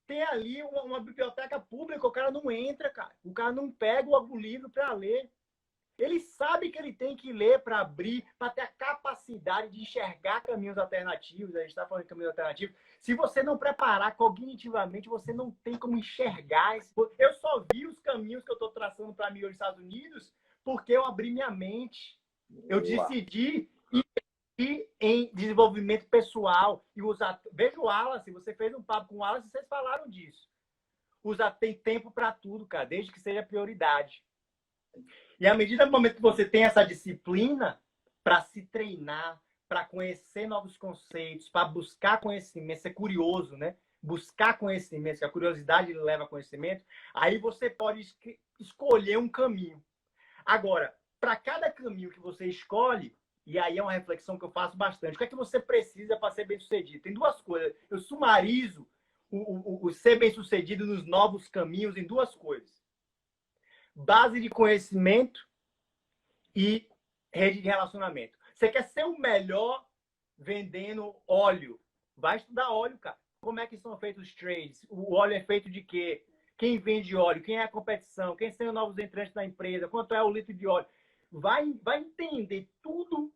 Tem ali uma biblioteca pública, o cara não entra, cara. O cara não pega o livro para ler. Ele sabe que ele tem que ler para abrir, para ter a capacidade de enxergar caminhos alternativos. A gente está falando de caminhos alternativos. Se você não preparar cognitivamente, você não tem como enxergar. Eu só vi os caminhos que eu estou traçando para mim hoje nos Estados Unidos porque eu abri minha mente. Eu decidi ir em desenvolvimento pessoal. E veja o Wallace, você fez um papo com o Wallace, vocês falaram disso. Tem tempo para tudo, cara, desde que seja prioridade. E à medida do momento que você tem essa disciplina para se treinar, para conhecer novos conceitos, para buscar conhecimento, ser curioso, né? Buscar conhecimento, que a curiosidade leva a conhecimento, aí você pode escolher um caminho. Agora, para cada caminho que você escolhe, e aí é uma reflexão que eu faço bastante, o que é que você precisa para ser bem-sucedido? Tem duas coisas. Eu sumarizo o ser bem-sucedido nos novos caminhos em duas coisas. Base de conhecimento e rede de relacionamento. Você quer ser o melhor vendendo óleo? Vai estudar óleo, cara. Como é que são feitos os trades? O óleo é feito de quê? Quem vende óleo? Quem é a competição? Quem são os novos entrantes na empresa? Quanto é o litro de óleo? Vai entender tudo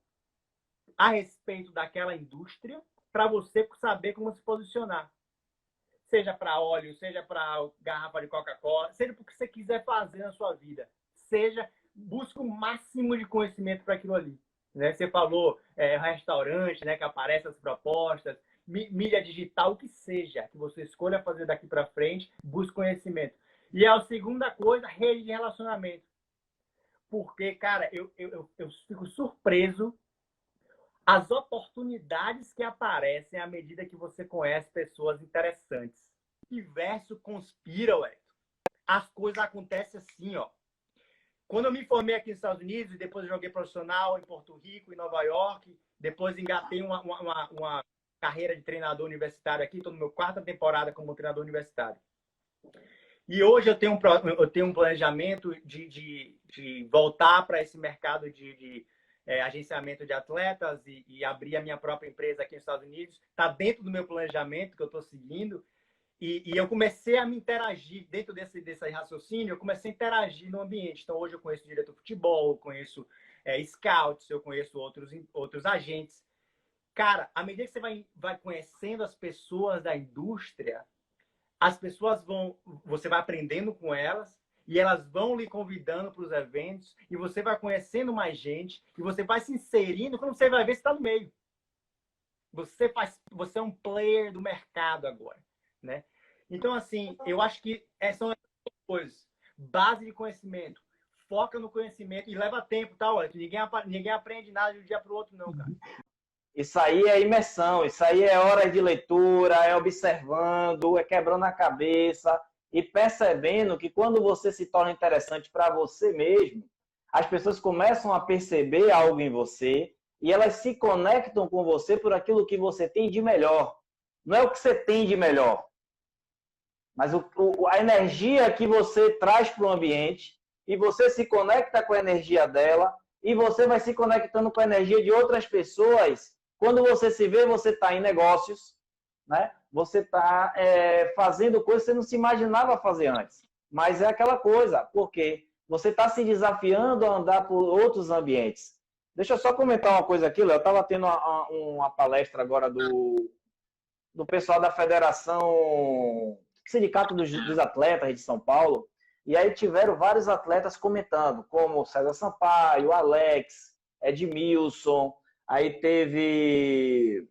a respeito daquela indústria para você saber como se posicionar. Seja para óleo, seja para garrafa de Coca-Cola, seja para o que você quiser fazer na sua vida. Busque o máximo de conhecimento para aquilo ali. Né? Você falou restaurante, né, que aparece as propostas, mídia digital, o que seja, que você escolha fazer daqui para frente, busque conhecimento. E a segunda coisa, rede de relacionamento. Porque, cara, eu fico surpreso as oportunidades que aparecem à medida que você conhece pessoas interessantes. O universo conspira, ué. As coisas acontecem assim, ó. Quando eu me formei aqui nos Estados Unidos, e depois joguei profissional em Porto Rico, em Nova York, depois engatei uma carreira de treinador universitário aqui, estou no meu 4ª temporada como treinador universitário. E hoje eu tenho um planejamento de voltar para esse mercado de agenciamento de atletas e abrir a minha própria empresa aqui nos Estados Unidos. Está dentro do meu planejamento que eu estou seguindo. E eu comecei a me interagir dentro desse raciocínio, eu comecei a interagir no ambiente. Então, hoje eu conheço diretor de futebol, eu conheço scouts, eu conheço outros agentes. Cara, à medida que você vai conhecendo as pessoas da indústria, as pessoas você vai aprendendo com elas, e elas vão lhe convidando para os eventos, e você vai conhecendo mais gente, e você vai se inserindo, quando você vai ver, você está no meio. Você é um player do mercado agora, né? Então, assim, eu acho que são as coisas. Base de conhecimento. Foca no conhecimento e leva tempo, tá? Olha, ninguém aprende nada de um dia para o outro, não, cara. Isso aí é imersão, isso aí é hora de leitura, é observando, é quebrando a cabeça e percebendo que quando você se torna interessante para você mesmo, as pessoas começam a perceber algo em você e elas se conectam com você por aquilo que você tem de melhor. Não é o que você tem de melhor, mas a energia que você traz para o ambiente e você se conecta com a energia dela e você vai se conectando com a energia de outras pessoas. Quando você se vê, você está em negócios, né? Você está fazendo coisas que você não se imaginava fazer antes. Mas é aquela coisa, porque você está se desafiando a andar por outros ambientes. Deixa eu só comentar uma coisa aqui, eu estava tendo uma palestra agora do pessoal da Federação Sindicato dos Atletas de São Paulo, e aí tiveram vários atletas comentando, como o César Sampaio, o Alex, Edmilson, aí teve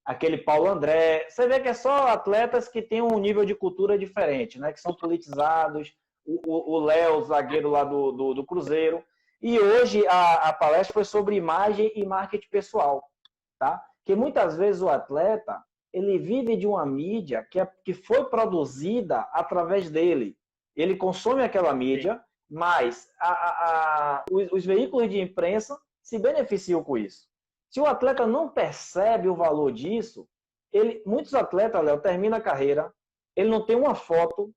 aquele Paulo André. Você vê que é só atletas que têm um nível de cultura diferente, né? Que são politizados. O Léo, zagueiro lá do Cruzeiro. E hoje a palestra foi sobre imagem e marketing pessoal, tá? Que muitas vezes o atleta, ele vive de uma mídia que foi produzida através dele. Ele consome aquela mídia, mas os veículos de imprensa se beneficiam com isso. Se o atleta não percebe o valor disso, muitos atletas, Léo, terminam a carreira, ele não tem uma foto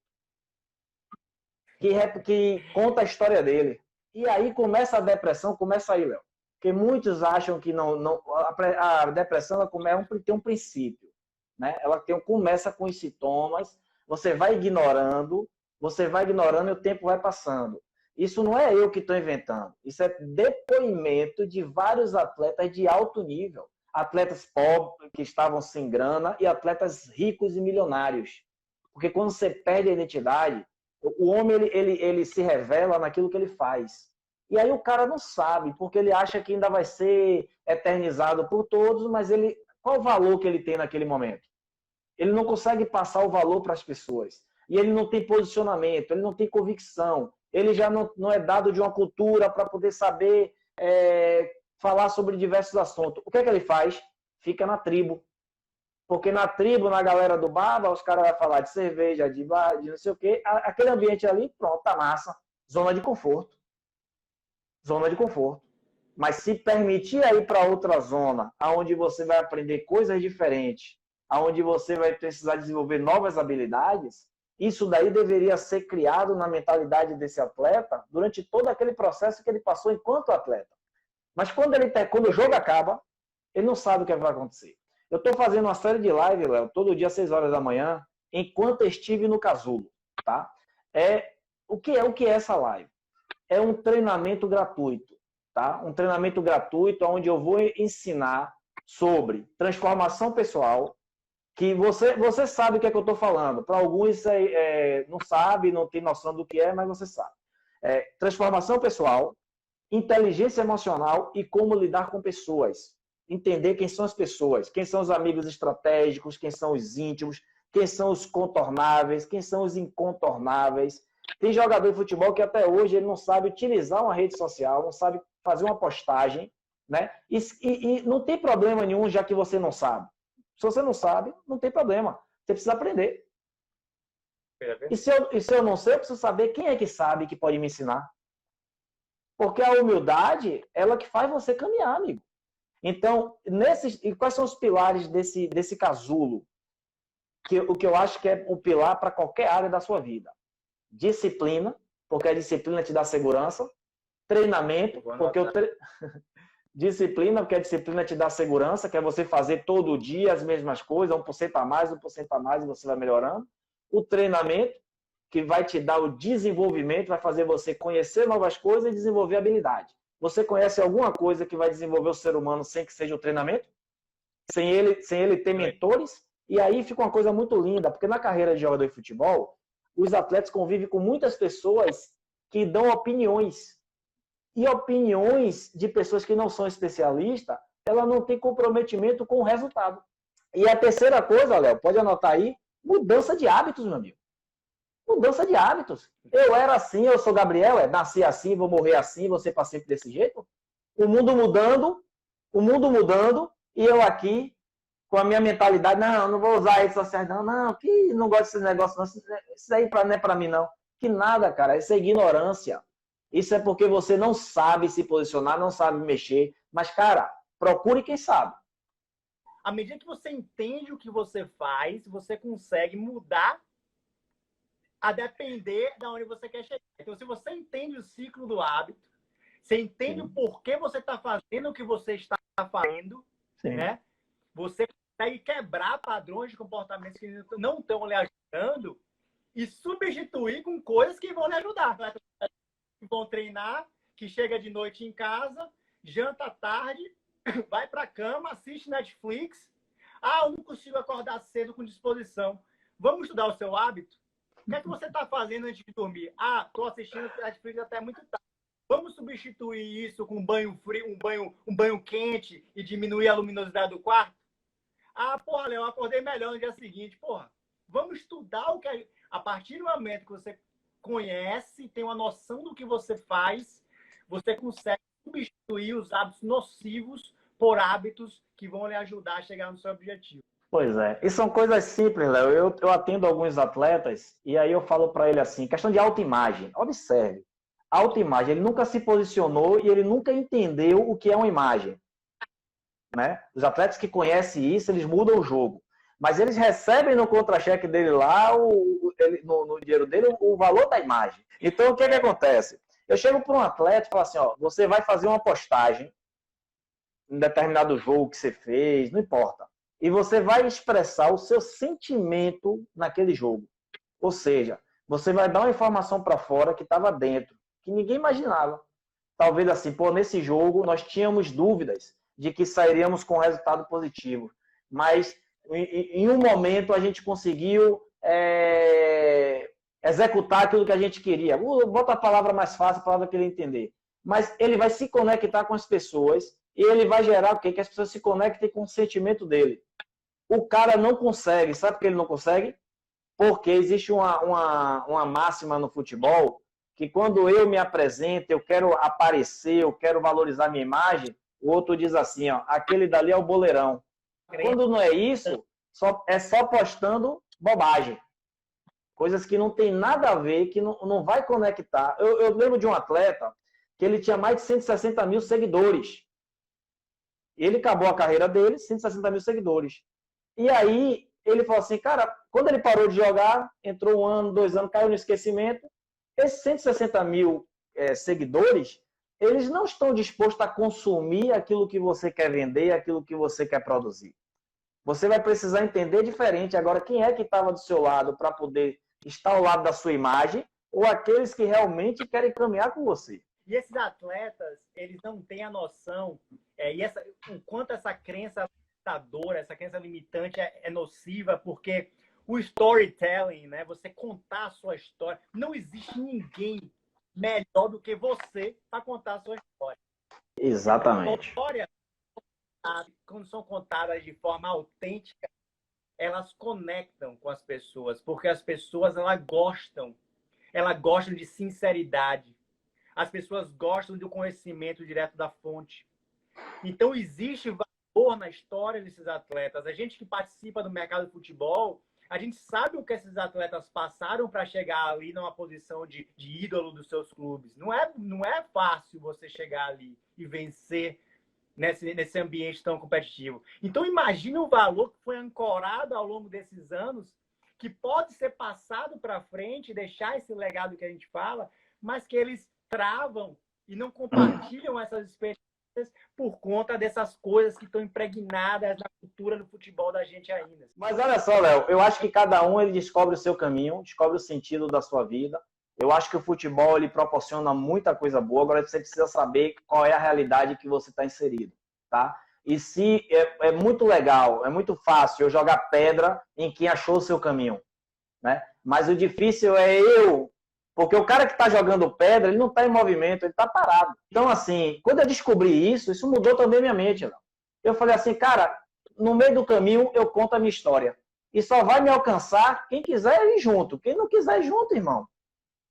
que conta a história dele. E aí começa a depressão, começa aí, Léo. Porque muitos acham que a depressão tem um princípio. Né? Começa com os sintomas, você vai ignorando e o tempo vai passando. Isso não é eu que estou inventando. Isso é depoimento de vários atletas de alto nível. Atletas pobres que estavam sem grana e atletas ricos e milionários. Porque quando você perde a identidade, o homem ele se revela naquilo que ele faz. E aí o cara não sabe, porque ele acha que ainda vai ser eternizado por todos, mas qual o valor que ele tem naquele momento? Ele não consegue passar o valor para as pessoas. E ele não tem posicionamento, ele não tem convicção, ele já não é dado de uma cultura para poder saber falar sobre diversos assuntos. O que é que ele faz? Fica na tribo. Porque na tribo, na galera do baba, os caras vão falar de cerveja, de bar, de não sei o quê. Aquele ambiente ali, pronto, tá massa. Zona de conforto. Zona de conforto. Mas se permitir ir para outra zona, onde você vai aprender coisas diferentes, onde você vai precisar desenvolver novas habilidades, isso daí deveria ser criado na mentalidade desse atleta durante todo aquele processo que ele passou enquanto atleta. Mas quando o jogo acaba, ele não sabe o que vai acontecer. Eu estou fazendo uma série de live, Léo, todo dia às 6 horas da manhã, enquanto estive no casulo. Tá? O que é essa live? É um treinamento gratuito. Tá? Um treinamento gratuito onde eu vou ensinar sobre transformação pessoal, que você sabe o que é que eu estou falando. Para alguns não sabe, não tem noção do que é, mas você sabe. Transformação pessoal, inteligência emocional e como lidar com pessoas. Entender quem são as pessoas, quem são os amigos estratégicos, quem são os íntimos, quem são os contornáveis, quem são os incontornáveis. Tem jogador de futebol que até hoje ele não sabe utilizar uma rede social, não sabe fazer uma postagem, né? E não tem problema nenhum, já que você não sabe. Se você não sabe, não tem problema. Você precisa aprender. E se eu não sei, eu preciso saber quem é que sabe que pode me ensinar. Porque a humildade, ela que faz você caminhar, amigo. Então, e quais são os pilares desse casulo? O que eu acho que é o pilar para qualquer área da sua vida. Disciplina, porque a disciplina te dá segurança. Treinamento, porque disciplina, porque a disciplina te dá segurança, que é você fazer todo dia as mesmas coisas, 1% a mais, 1% a mais, e você vai melhorando. O treinamento, que vai te dar o desenvolvimento, vai fazer você conhecer novas coisas e desenvolver habilidade. Você conhece alguma coisa que vai desenvolver o ser humano sem que seja o treinamento? Sem ele ter mentores? E aí fica uma coisa muito linda, porque na carreira de jogador de futebol, os atletas convivem com muitas pessoas que dão opiniões. E opiniões de pessoas que não são especialistas, ela não tem comprometimento com o resultado. E a terceira coisa, Léo, pode anotar aí, mudança de hábitos, meu amigo. Mudança de hábitos. Eu era assim, eu sou Gabriel, nasci assim, vou morrer assim, vou ser para sempre desse jeito. O mundo mudando, e eu aqui, com a minha mentalidade, não vou usar redes sociais, não, que não gosto desse negócio, não, isso aí não é para mim, não. Que nada, cara, isso é ignorância. Isso é porque você não sabe se posicionar, não sabe mexer. Mas, cara, procure quem sabe. À medida que você entende o que você faz, você consegue mudar a depender de onde você quer chegar. Então, se você entende o ciclo do hábito, você entende o porquê você está fazendo o que você está fazendo, né? Você consegue quebrar padrões de comportamentos que não estão lhe ajudando e substituir com coisas que vão lhe ajudar. Que vão treinar, que chega de noite em casa, janta tarde, vai para a cama, assiste Netflix. Eu não consigo acordar cedo com disposição. Vamos estudar o seu hábito? O que é que você está fazendo antes de dormir? Estou assistindo Netflix até muito tarde. Vamos substituir isso com um banho frio, um banho quente e diminuir a luminosidade do quarto? Porra, Léo, eu acordei melhor no dia seguinte. Porra, vamos estudar o que a partir do momento que você conhece, tem uma noção do que você faz, você consegue substituir os hábitos nocivos por hábitos que vão lhe ajudar a chegar no seu objetivo. Pois é. E são coisas simples, Léo. Eu atendo alguns atletas e aí eu falo para ele assim, questão de autoimagem. Observe. Autoimagem, ele nunca se posicionou e ele nunca entendeu o que é uma imagem. Né? Os atletas que conhecem isso, eles mudam o jogo. Mas eles recebem no contra-cheque dele lá, no dinheiro dele, o valor da imagem. Então, o que acontece? Eu chego para um atleta e falo assim, ó, você vai fazer uma postagem em determinado jogo que você fez, não importa. E você vai expressar o seu sentimento naquele jogo. Ou seja, você vai dar uma informação para fora que estava dentro, que ninguém imaginava. Talvez assim, pô, nesse jogo nós tínhamos dúvidas de que sairíamos com resultado positivo. Mas em um momento a gente conseguiu executar aquilo que a gente queria. Bota a palavra mais fácil, a palavra que ele entender. Mas ele vai se conectar com as pessoas e ele vai gerar o quê? Que as pessoas se conectem com o sentimento dele. O cara não consegue. Sabe por que ele não consegue? Porque existe uma máxima no futebol que quando eu me apresento, eu quero aparecer, eu quero valorizar minha imagem, o outro diz assim, ó, aquele dali é o boleirão. Quando não é isso, é só postando bobagem. Coisas que não tem nada a ver, que não vai conectar. Eu lembro de um atleta que ele tinha mais de 160 mil seguidores. Ele acabou a carreira dele, 160 mil seguidores. E aí, ele falou assim, cara, quando ele parou de jogar, entrou 1 ano, 2 anos, caiu no esquecimento, esses 160 mil seguidores, eles não estão dispostos a consumir aquilo que você quer vender, aquilo que você quer produzir. Você vai precisar entender diferente agora quem é que estava do seu lado para poder estar ao lado da sua imagem ou aqueles que realmente querem caminhar com você. E esses atletas, eles não têm a noção o quanto essa crença limitadora, essa crença limitante é nociva, porque o storytelling, né, você contar a sua história, não existe ninguém melhor do que você para contar a sua história. Exatamente. Histórias, quando são contadas de forma autêntica, elas conectam com as pessoas, porque as pessoas elas gostam de sinceridade. As pessoas gostam do conhecimento direto da fonte. Então, existe valor na história desses atletas. A gente que participa do mercado de futebol, a gente sabe o que esses atletas passaram para chegar ali numa posição de ídolo dos seus clubes. Não é fácil você chegar ali e vencer nesse ambiente tão competitivo. Então, imagine o valor que foi ancorado ao longo desses anos, que pode ser passado para frente, deixar esse legado que a gente fala, mas que eles travam e não compartilham essas experiências por conta dessas coisas que estão impregnadas na cultura do futebol da gente ainda. Mas olha só, Léo, eu acho que cada um ele descobre o seu caminho, descobre o sentido da sua vida. Eu acho que o futebol ele proporciona muita coisa boa, agora você precisa saber qual é a realidade que você está inserido, tá? E se é muito legal, é muito fácil eu jogar pedra em quem achou o seu caminho, né? Mas o difícil é porque o cara que está jogando pedra, ele não está em movimento, ele está parado. Então, assim, quando eu descobri isso mudou também minha mente, Léo. Eu falei assim, cara, no meio do caminho eu conto a minha história. E só vai me alcançar quem quiser ir junto. Quem não quiser ir junto, irmão,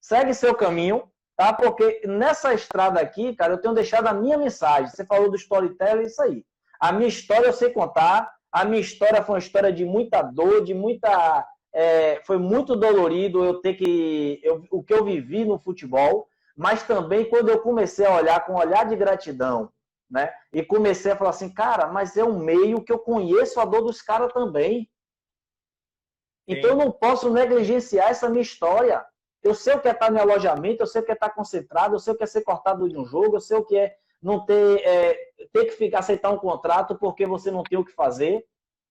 segue seu caminho, tá? Porque nessa estrada aqui, cara, eu tenho deixado a minha mensagem. Você falou do storytelling, isso aí. A minha história eu sei contar. A minha história foi uma história de muita dor, de muita... foi muito dolorido o que eu vivi no futebol, mas também quando eu comecei a olhar com um olhar de gratidão, né? E comecei a falar assim, cara, mas é um meio que eu conheço a dor dos caras também. Então eu não posso negligenciar essa minha história. Eu sei o que é estar no alojamento, eu sei o que é estar concentrado, eu sei o que é ser cortado de um jogo, eu sei o que é não ter que aceitar um contrato porque você não tem o que fazer.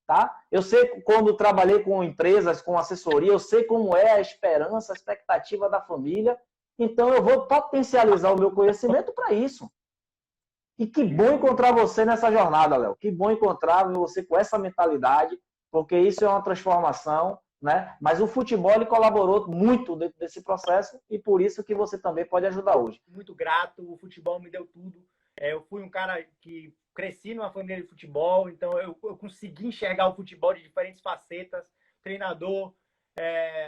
Tá? Eu sei quando trabalhei com empresas, com assessoria, eu sei como é a esperança, a expectativa da família. Então eu vou potencializar o meu conhecimento para isso. E que bom encontrar você nessa jornada, Léo. Que bom encontrar você com essa mentalidade, porque isso é uma transformação, né? Mas o futebol ele colaborou muito dentro desse processo e por isso que você também pode ajudar hoje. Muito grato, o futebol me deu tudo. Eu fui um cara que cresci numa família de futebol, então eu consegui enxergar o futebol de diferentes facetas. Treinador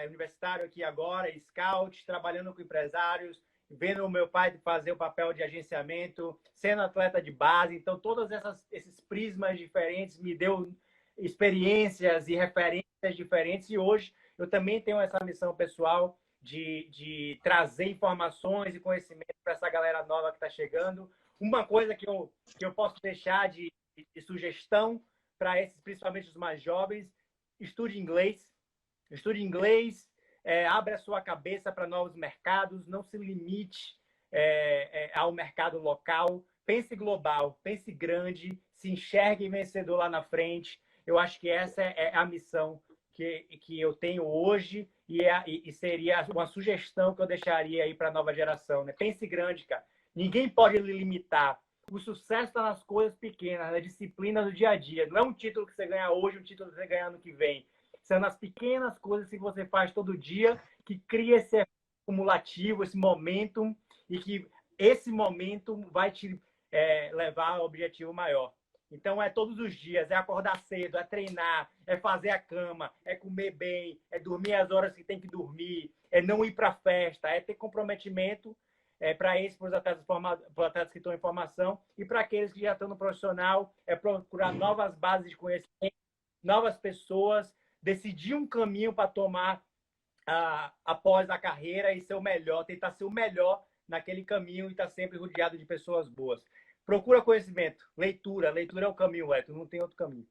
universitário aqui agora, scout, trabalhando com empresários. vendo o meu pai fazer o papel de agenciamento, sendo atleta de base. Então, todos esses prismas diferentes me deu experiências e referências diferentes. E hoje eu também tenho essa missão pessoal de trazer informações e conhecimento para essa galera nova que está chegando. Uma coisa que eu posso deixar de sugestão para esses, principalmente os mais jovens, estude inglês. Estude inglês, abre a sua cabeça para novos mercados, não se limite ao mercado local. Pense global, pense grande, se enxergue vencedor lá na frente. Eu acho que essa é a missão que eu tenho hoje e seria uma sugestão que eu deixaria aí para a nova geração. Né? Pense grande, cara. Ninguém pode lhe limitar. O sucesso está nas coisas pequenas, na disciplina do dia a dia. Não é um título que você ganha hoje, um título que você ganha ano que vem. São nas pequenas coisas que você faz todo dia que cria esse acumulativo, esse momentum, e que esse momentum vai te levar ao objetivo maior. Então, é todos os dias, é acordar cedo, é treinar, é fazer a cama, é comer bem, é dormir as horas que tem que dormir, é não ir para festa, é ter comprometimento para esses, para os atletas que estão em formação, e para aqueles que já estão no profissional, é procurar novas bases de conhecimento, novas pessoas, decidir um caminho para tomar após a carreira e ser o melhor, tentar ser o melhor naquele caminho e estar sempre rodeado de pessoas boas. Procura conhecimento, leitura. Leitura é o caminho, Eto, não tem outro caminho.